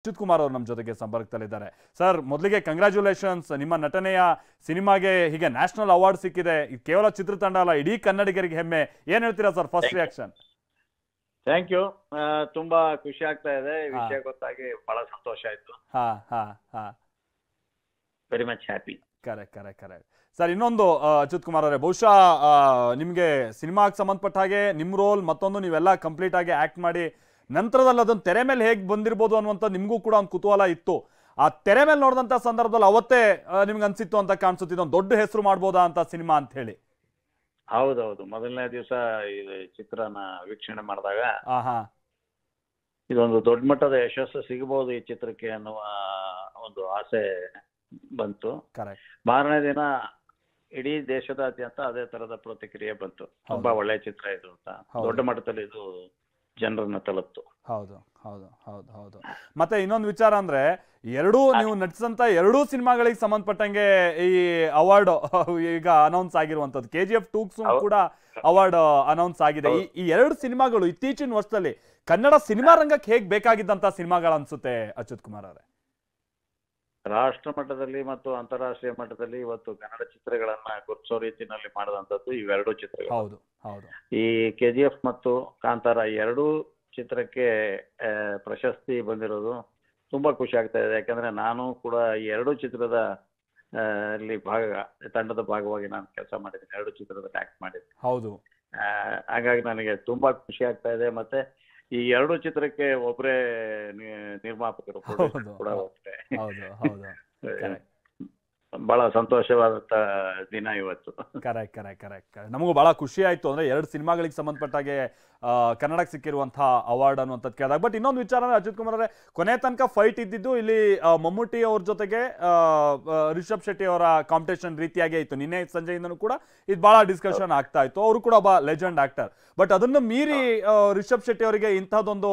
ಅಚ್ಯುತ್ ಕುಮಾರ್ ಅವರು ನಮ್ಮ ಜೊತೆಗೆ ಸಂಪರ್ಕದಲ್ಲಿದ್ದಾರೆ. ಸರ್, ಮೊದಲಿಗೆ ಕಂಗ್ರ್ಯಾಚುಲೇಷನ್ಸ್. ನಿಮ್ಮ ನಟನೆಯ ಸಿನಿಮಾಗೆ ಹೀಗೆ ನ್ಯಾಷನಲ್ ಅವಾರ್ಡ್ ಸಿಕ್ಕಿದೆ. ಇದು ಕೇವಲ ಚಿತ್ರತಂಡ ಅಲ್ಲ, ಇಡೀ ಕನ್ನಡಿಗರಿಗೆ ಹೆಮ್ಮೆ. ಏನ್ ಹೇಳ್ತೀರಾ sir, first reaction? Thank you. ತುಂಬಾ ಖುಷಿ ಆಗ್ತಾ ಇದೆ. ಈ ವಿಷಯ ಗೊತ್ತಾಗಿ ಬಹಳ ಸಂತೋಷ ಆಯ್ತು. Very much happy. Correct sir. ಇನ್ನೊಂದು ಅಚ್ಯುತ್ ಕುಮಾರ್ ಅವರೇ, ಬಹುಶಃ ನಿಮ್ಗೆ ಸಿನಿಮಾಗೆ ಸಂಬಂಧಪಟ್ಟ ಹಾಗೆ ನಿಮ್ ರೋಲ್ ಮತ್ತೊಂದು ನೀವೆಲ್ಲ ಕಂಪ್ಲೀಟ್ ಆಗಿ ಆಕ್ಟ್ ಮಾಡಿ ನಂತರದಲ್ಲಿ ಅದೊಂದು ತೆರೆ ಮೇಲೆ ಹೇಗೆ ಬಂದಿರ್ಬೋದು ಅನ್ನುವಂಥ ನಿಮಗೂ ಕೂಡ ಒಂದು ಕುತೂಹಲ ಇತ್ತು. ಆ ತೆರೆ ಮೇಲೆ ನೋಡಿದಂಥ ಸಂದರ್ಭದಲ್ಲಿ ಅವತ್ತೇ ನಿಮ್ಗೆ ಅನ್ಸಿತ್ತು ಅಂತ ಕಾಣಿಸುತ್ತೆ, ಇದೊಂದು ದೊಡ್ಡ ಹೆಸರು ಮಾಡ್ಬೋದಾ ಅಂತ ಸಿನಿಮಾ ಅಂತ ಹೇಳಿ. ಹೌದೌದು, ಮೊದಲನೇ ದಿವಸ ಇದು ಚಿತ್ರನ ವೀಕ್ಷಣೆ ಮಾಡಿದಾಗ ಇದೊಂದು ದೊಡ್ಡ ಮಟ್ಟದ ಯಶಸ್ಸು ಸಿಗಬಹುದು ಈ ಚಿತ್ರಕ್ಕೆ ಅನ್ನುವ ಒಂದು ಆಸೆ ಬಂತು. ಮಾರನೇ ದಿನ ಇಡೀ ದೇಶದಾದ್ಯಂತ ಅದೇ ತರದ ಪ್ರತಿಕ್ರಿಯೆ ಬಂತು. ತುಂಬಾ ಒಳ್ಳೆ ಚಿತ್ರ ಇದು ಅಂತ, ದೊಡ್ಡ ಮಟ್ಟದಲ್ಲಿ ಇದು ಜನರನ್ನ ತಲುಪ್ತು. ಹೌದು. ಮತ್ತೆ ಇನ್ನೊಂದು ವಿಚಾರ ಅಂದ್ರೆ, ನೀವು ನಟಿಸಿದಂತ ಎರಡೂ ಸಿನಿಮಾಗಳಿಗೆ ಸಂಬಂಧಪಟ್ಟಂಗೆ ಈ ಅವಾರ್ಡ್ ಈಗ ಅನೌನ್ಸ್ ಆಗಿರುವಂತದ್ದು. KGF 2 ಕೂಡ ಅವಾರ್ಡ್ ಅನೌನ್ಸ್ ಆಗಿದೆ. ಈ ಎರಡು ಸಿನಿಮಾಗಳು ಇತ್ತೀಚಿನ ವರ್ಷದಲ್ಲಿ ಕನ್ನಡ ಸಿನಿಮಾ ರಂಗಕ್ಕೆ ಹೇಗೆ ಬೇಕಾಗಿದ್ದಂತ ಸಿನಿಮಾಗಳು ಅನ್ಸುತ್ತೆ ಅಚ್ಯುತ್ ಕುಮಾರ್ ಅವರೇ? ರಾಷ್ಟ್ರ ಮಟ್ಟದಲ್ಲಿ ಮತ್ತು ಅಂತಾರಾಷ್ಟ್ರೀಯ ಮಟ್ಟದಲ್ಲಿ ಇವತ್ತು ಕನ್ನಡ ಚಿತ್ರಗಳನ್ನ ಗುರುತಿಸೋ ರೀತಿಯಲ್ಲಿ ಮಾಡಿದಂಥದ್ದು ಇವೆರಡೂ ಚಿತ್ರಗಳು. ಈ KGF ಮತ್ತು ಕಾಂತಾರ ಎರಡೂ ಚಿತ್ರಕ್ಕೆ ಪ್ರಶಸ್ತಿ ಬಂದಿರೋದು ತುಂಬಾ ಖುಷಿ ಆಗ್ತಾ ಇದೆ. ಯಾಕಂದ್ರೆ ನಾನು ಕೂಡ ಈ ಎರಡೂ ಚಿತ್ರದ ತಂಡದ ಭಾಗವಾಗಿ ನಾನು ಕೆಲಸ ಮಾಡಿದ್ದೀನಿ, ಎರಡೂ ಚಿತ್ರದಲ್ಲಿ ಆಕ್ಟ್ ಮಾಡಿದ್ದೀನಿ. ಹಾಗಾಗಿ ನನಗೆ ತುಂಬಾ ಖುಷಿ ಆಗ್ತಾ ಇದೆ. ಮತ್ತೆ ಈ ಎರಡು ಚಿತ್ರಕ್ಕೆ ಒಬ್ಬರೇ ನಿರ್ಮಾಪಕರು ಕೂಡ ಒಬ್ಬರೇ. ಬಹಳ ಸಂತೋಷವಾದಂತ ದಿನ ಇವತ್ತು. ಕರೆಕ್ಟ್. ನಮಗೂ ಬಹಳ ಖುಷಿ ಆಯ್ತು. ಅಂದ್ರೆ ಎರಡು ಸಿನಿಮಾಗಳಿಗೆ ಸಂಬಂಧಪಟ್ಟಾಗೆ ಕನ್ನಡಕ್ಕೆ ಸಿಕ್ಕಿರುವಂತಹ ಅವಾರ್ಡ್ ಅನ್ನುವಂಥದ್ದು ಕೇಳಿದಾಗ. ಬಟ್ ಇನ್ನೊಂದು ವಿಚಾರ ಅಂದ್ರೆ ಅಚ್ಯುತ್ ಕುಮಾರ್ ಅವರೇ, ಕೊನೆ ತನಕ ಫೈಟ್ ಇದ್ದಿದ್ದು ಇಲ್ಲಿ ಮಮ್ಮೂಟಿ ಅವ್ರ ಜೊತೆಗೆ ರಿಷಬ್ ಶೆಟ್ಟಿ ಅವರ ಕಾಂಪಿಟೇಷನ್ ರೀತಿಯಾಗಿ ಇತ್ತು. ನಿನ್ನೆ ಸಂಜೆಯಿಂದನೂ ಕೂಡ ಇದು ಬಹಳ ಡಿಸ್ಕಷನ್ ಆಗ್ತಾ ಇತ್ತು. ಅವರು ಕೂಡ ಒಬ್ಬ ಲೆಜೆಂಡ್ ಆಕ್ಟರ್. ಬಟ್ ಅದನ್ನು ಮೀರಿ ರಿಷಬ್ ಶೆಟ್ಟಿ ಅವರಿಗೆ ಇಂಥದ್ದೊಂದು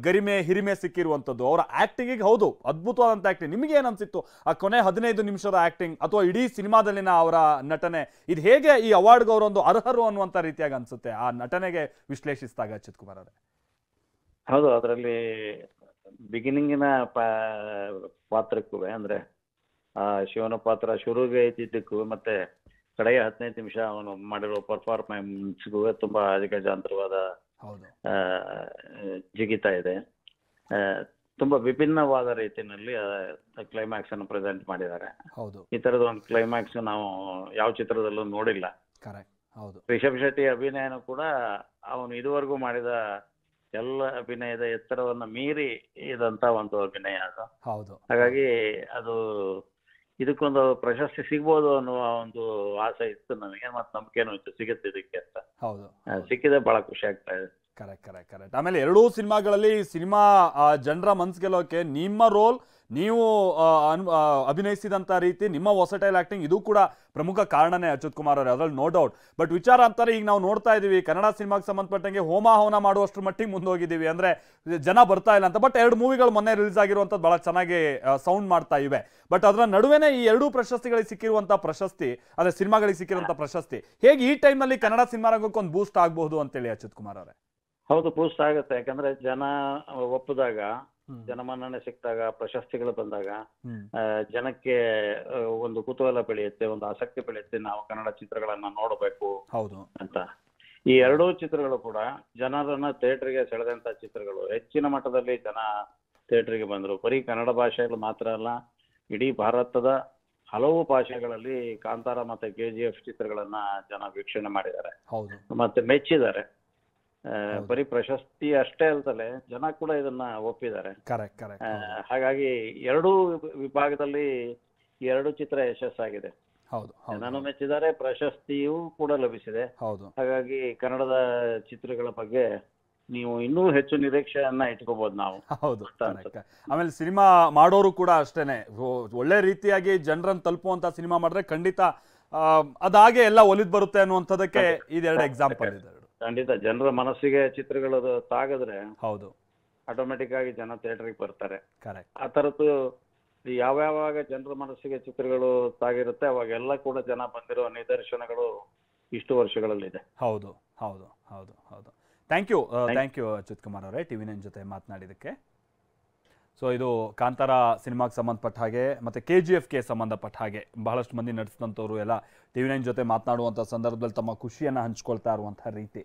ಗರಿಮೆ ಹಿರಿಮೆ ಸಿಕ್ಕಿರುವಂಥದ್ದು. ಅವರ ಆಕ್ಟಿಂಗಿಗೆ ಹೌದು ಅದ್ಭುತವಾದಂಥ ಆಕ್ಟಿಂಗ್. ನಿಮಗೆ ಏನ್ ಅನ್ಸಿತ್ತು ಆ ಕೊನೆ 15 ನಿಮಿಷದ ಆಕ್ಟಿಂಗ್ ಅಥವಾ ಇಡೀ ಸಿನಿಮಾದಲ್ಲಿನ ಅವರ ನಟನೆ? ಇದು ಹೇಗೆ ಈ ಅವಾರ್ಡ್ಗೆ ಅವರೊಂದು ಅರ್ಹರು ಅನ್ನುವಂಥ ರೀತಿಯಾಗಿ ಅನ್ಸುತ್ತೆ ಆ ನಟನೆಗೆ ವಿಶ್ಲೇಷಿಸಿದಾಗ ಅಚ್ಯುತ್ ಕುಮಾರ್ ಅವರೇ? ಹೌದು, ಅದರಲ್ಲಿ ಬಿಗಿನಿಂಗಿನ ಪಾತ್ರಕ್ಕೂ ಅಂದ್ರೆ ಆ ಶಿವನ ಪಾತ್ರ ಶುರುಗೆ ಇದ್ದಿದ್ದಕ್ಕೂ ಮತ್ತೆ ಕಡೆಯ 15 ನಿಮಿಷ ಅವನು ಮಾಡಿರೋ ಪರ್ಫಾರ್ಮೆನ್ಸ್ಗೂ ತುಂಬಾ ಅಜಗಜಾಂತರವಾದ ಜಿಗಿತ ಇದೆ. ತುಂಬಾ ವಿಭಿನ್ನವಾದ ರೀತಿಯಲ್ಲಿ ಕ್ಲೈಮ್ಯಾಕ್ಸ್ ಅನ್ನು ಪ್ರೆಸೆಂಟ್ ಮಾಡಿದ್ದಾರೆ. ಈ ತರದ ಒಂದು ಕ್ಲೈಮ್ಯಾಕ್ಸ್ ನಾವು ಯಾವ ಚಿತ್ರದಲ್ಲೂ ನೋಡಿಲ್ಲ. ರಿಷಬ್ ಶೆಟ್ಟಿ ಅಭಿನಯನೂ ಕೂಡ ಅವನು ಇದುವರೆಗೂ ಮಾಡಿದ ಎಲ್ಲ ಅಭಿನಯದ ಎತ್ತರವನ್ನ ಮೀರಿ ಇದಂತ ಒಂದು ಅಭಿನಯ ಅದು. ಹಾಗಾಗಿ ಅದು ಇದಕ್ಕೊಂದು ಪ್ರಶಸ್ತಿ ಸಿಗ್ಬೋದು ಅನ್ನುವ ಒಂದು ಆಸೆ ಇತ್ತು ನನಗೆ, ಮತ್ತೆ ನಂಬಿಕೆನೂ ಇತ್ತು ಸಿಗುತ್ತೆ ಇದಕ್ಕೆ ಅಂತ. ಸಿಕ್ಕಿದೆ, ಬಹಳ ಖುಷಿ ಆಗ್ತಾ ಇದೆ. ಕರೆಕ್ಟ್. ಆಮೇಲೆ ಎರಡೂ ಸಿನಿಮಾಗಳಲ್ಲಿ ಸಿನಿಮಾ ಜನರ ಮನ್ಸು ಗೆಲ್ಲೋಕೆ ನಿಮ್ಮ ರೋಲ್, ನೀವು ಅಭಿನಯಿಸಿದಂಥ ರೀತಿ, ನಿಮ್ಮ ವರ್ಸಟೈಲ್ ಆಕ್ಟಿಂಗ್ ಇದು ಕೂಡ ಪ್ರಮುಖ ಕಾರಣನೇ ಅಚ್ಯುತ್ ಕುಮಾರ್ ಅವರೇ, ಅದರಲ್ಲಿ ನೋ ಡೌಟ್. ಬಟ್ ವಿಚಾರ ಅಂತಾರೆ, ಈಗ ನಾವು ನೋಡ್ತಾ ಇದೀವಿ ಕನ್ನಡ ಸಿನಿಮಾಗೆ ಸಂಬಂಧಪಟ್ಟಂಗೆ ಹವನ ಮಾಡುವಷ್ಟು ಮಟ್ಟಿಗೆ ಮುಂದೋಗಿದ್ದೀವಿ. ಅಂದ್ರೆ ಜನ ಬರ್ತಾ ಇಲ್ಲ ಅಂತ. ಬಟ್ 2 ಮೂವಿಗಳು ಮೊನ್ನೆ ರಿಲೀಸ್ ಆಗಿರುವಂಥದ್ದು ಬಹಳ ಚೆನ್ನಾಗಿ ಸೌಂಡ್ ಮಾಡ್ತಾ ಇವೆ. ಬಟ್ ಅದರ ನಡುವೆನೇ ಈ ಎರಡೂ ಪ್ರಶಸ್ತಿಗಳಿಗೆ ಸಿಕ್ಕಿರುವಂಥ ಪ್ರಶಸ್ತಿ, ಅಂದ್ರೆ ಸಿನಿಮಾಗಳಿಗೆ ಸಿಕ್ಕಿರುವಂಥ ಪ್ರಶಸ್ತಿ ಹೇಗೆ ಈ ಟೈಮ್ನಲ್ಲಿ ಕನ್ನಡ ಸಿನಿಮಾ ರಂಗಕ್ಕೆ ಒಂದು ಬೂಸ್ಟ್ ಆಗಬಹುದು ಅಂತೇಳಿ ಅಚ್ಯುತ್ ಕುಮಾರ್ ಅವರೇ? ಹೌದು, ಬೂಸ್ಟ್ ಆಗುತ್ತೆ. ಯಾಕಂದ್ರೆ ಜನ ಒಪ್ಪಿದಾಗ, ಜನಮನ್ನಣೆ ಸಿಕ್ಕಿದಾಗ, ಪ್ರಶಸ್ತಿಗಳು ಬಂದಾಗ ಜನಕ್ಕೆ ಒಂದು ಕುತೂಹಲ ಬೆಳೆಯುತ್ತೆ, ಒಂದು ಆಸಕ್ತಿ ಬೆಳೆಯುತ್ತೆ, ನಾವು ಕನ್ನಡ ಚಿತ್ರಗಳನ್ನ ನೋಡಬೇಕು ಅಂತ. ಈ ಎರಡೂ ಚಿತ್ರಗಳು ಕೂಡ ಜನರನ್ನ ಥಿಯೇಟರ್ಗೆ ಸೆಳೆದಂತ ಚಿತ್ರಗಳು. ಹೆಚ್ಚಿನ ಮಟ್ಟದಲ್ಲಿ ಜನ ಥಿಯೇಟರ್ಗೆ ಬಂದರು. ಬರೀ ಕನ್ನಡ ಭಾಷೆಗಳು ಮಾತ್ರ ಅಲ್ಲ, ಇಡೀ ಭಾರತದ ಹಲವು ಭಾಷೆಗಳಲ್ಲಿ ಕಾಂತಾರ ಮತ್ತೆ KGF ಚಿತ್ರಗಳನ್ನ ಜನ ವೀಕ್ಷಣೆ ಮಾಡಿದ್ದಾರೆ ಮತ್ತೆ ಮೆಚ್ಚಿದ್ದಾರೆ. ಬರೀ ಪ್ರಶಸ್ತಿ ಅಷ್ಟೇ ಅಲ್ದಲೆ ಜನ ಕೂಡ ಇದನ್ನ ಒಪ್ಪಿದ್ದಾರೆ. ಹಾಗಾಗಿ ಎರಡೂ ವಿಭಾಗದಲ್ಲಿ ಎರಡು ಚಿತ್ರ ಯಶಸ್ಸಾಗಿದೆ. ಜನನು ಮೆಚ್ಚಿದ್ದಾರೆ, ಪ್ರಶಸ್ತಿಯೂ ಕೂಡ ಲಭಿಸಿದೆ. ಹಾಗಾಗಿ ಕನ್ನಡದ ಚಿತ್ರಗಳ ಬಗ್ಗೆ ನೀವು ಇನ್ನೂ ಹೆಚ್ಚು ನಿರೀಕ್ಷೆಯನ್ನ ಇಟ್ಕೋಬಹುದು ನಾವು. ಆಮೇಲೆ ಸಿನಿಮಾ ಮಾಡೋರು ಕೂಡ ಅಷ್ಟೇನೆ, ಒಳ್ಳೆ ರೀತಿಯಾಗಿ ಜನರನ್ನು ತಲುಪುವಂತ ಸಿನಿಮಾ ಮಾಡಿದ್ರೆ ಖಂಡಿತ ಅದಾಗೆ ಎಲ್ಲ ಒಲಿದ್ ಬರುತ್ತೆ ಅನ್ನುವಂಥದ್ದಕ್ಕೆ ಇದೆರಡು ಎಕ್ಸಾಂಪಲ್ ಇದೆ. ಖಂಡಿತ ಜನರ ಮನಸ್ಸಿಗೆ ಚಿತ್ರಗಳು ತಾಗಿದ್ರೆ ಆಟೋಮೆಟಿಕ್ ಆಗಿ ಜನ ಥಿಯೇಟರ್ಗೆ ಬರ್ತಾರೆ. ಆ ತರದ್ದು ಯಾವ್ಯಾವಾಗ ಜನರ ಮನಸ್ಸಿಗೆ ಚಿತ್ರಗಳು ತಾಗಿರುತ್ತೆ ಅವಾಗೆಲ್ಲ ಕೂಡ ಜನ ಬಂದಿರೋ ನಿದರ್ಶನಗಳು ಇಷ್ಟು ವರ್ಷಗಳಲ್ಲಿದೆ. ಹೌದು. ಥ್ಯಾಂಕ್ ಯು ಅಚ್ಯುತ್ ಕುಮಾರ್ ಅವರೇ, TV9 ಜೊತೆ ಮಾತನಾಡಿದಕ್ಕೆ. ಸೊ ಇದು ಕಾಂತಾರ ಸಿನಿಮಾಗೆ ಸಂಬಂಧಪಟ್ಟ ಹಾಗೆ ಮತ್ತು KGFಗೆ ಸಂಬಂಧಪಟ್ಟ ಹಾಗೆ ಬಹಳಷ್ಟು ಮಂದಿ ನಡೆಸಿದಂಥವ್ರು ಎಲ್ಲ TV9 ಜೊತೆ ಮಾತನಾಡುವಂಥ ಸಂದರ್ಭದಲ್ಲಿ ತಮ್ಮ ಖುಷಿಯನ್ನು ಹಂಚ್ಕೊಳ್ತಾ ಇರುವಂಥ ರೀತಿ